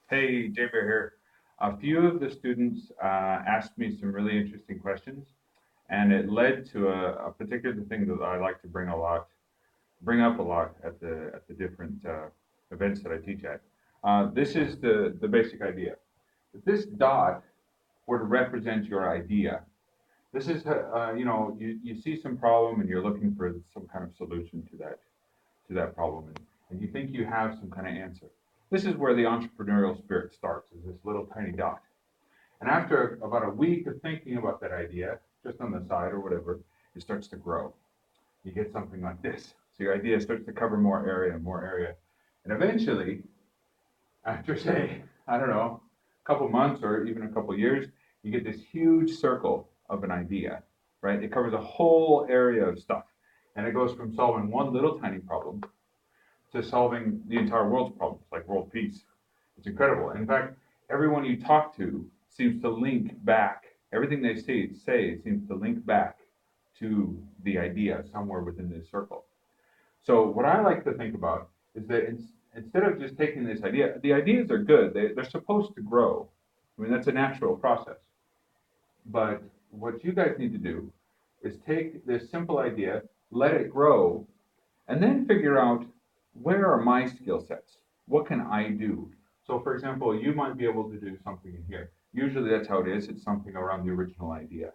Hey, Jay Bear here. A few of the students asked me some really interesting questions, and it led to a particular thing that I like to bring up a lot at the different events that I teach at. This is the basic idea. If this dot were to represent your idea, this is you see some problem and you're looking for some kind of solution to that problem, and you think you have some kind of answer. This is where the entrepreneurial spirit starts, is this little tiny dot. And after about a week of thinking about that idea, just on the side or whatever, it starts to grow. You get something like this. So your idea starts to cover more area and more area. And eventually, after say, I don't know, a couple months or even a couple years, you get this huge circle of an idea, right? It covers a whole area of stuff. And it goes from solving one little tiny problem to solving the entire world's problems, like world peace. It's incredible. In fact, everyone you talk to seems to link back. Everything they say seems to link back to the idea somewhere within this circle. So what I like to think about is that instead of just taking this idea, the ideas are good. They're supposed to grow. I mean, that's a natural process. But what you guys need to do is take this simple idea, let it grow, and then figure out, where are my skill sets? What can I do? So, for example, you might be able to do something in here. Usually that's how it is. It's something around the original idea.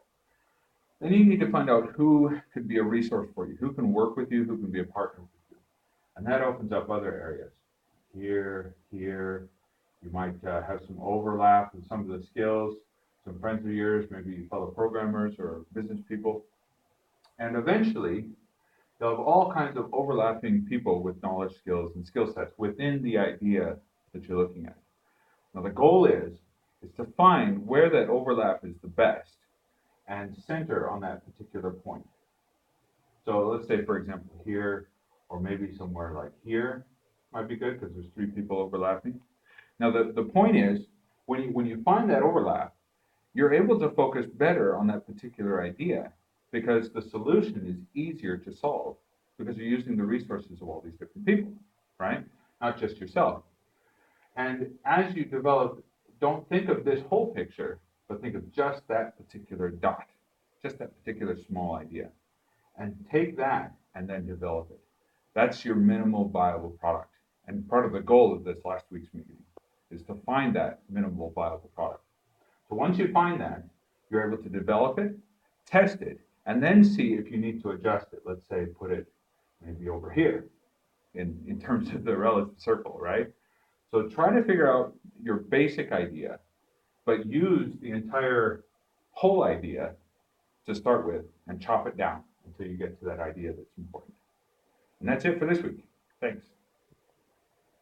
Then you need to find out who could be a resource for you, who can work with you, who can be a partner with you. And that opens up other areas. Here, you might have some overlap in some of the skills, some friends of yours, maybe fellow programmers or business people. And eventually, you'll have all kinds of overlapping people with knowledge, skills, and skill sets within the idea that you're looking at. Now, the goal is to find where that overlap is the best and center on that particular point. So let's say, for example, here, or maybe somewhere like here might be good because there's three people overlapping. Now, the point is, when you find that overlap, you're able to focus better on that particular idea because the solution is easier to solve because you're using the resources of all these different people, right? Not just yourself. And as you develop, don't think of this whole picture, but think of just that particular dot, just that particular small idea, and take that and then develop it. That's your minimal viable product. And part of the goal of this last week's meeting is to find that minimal viable product. So once you find that, you're able to develop it, test it, and then see if you need to adjust it. Let's say put it maybe over here in terms of the relative circle, right? So try to figure out your basic idea, but use the entire whole idea to start with and chop it down until you get to that idea that's important. And that's it for this week. Thanks.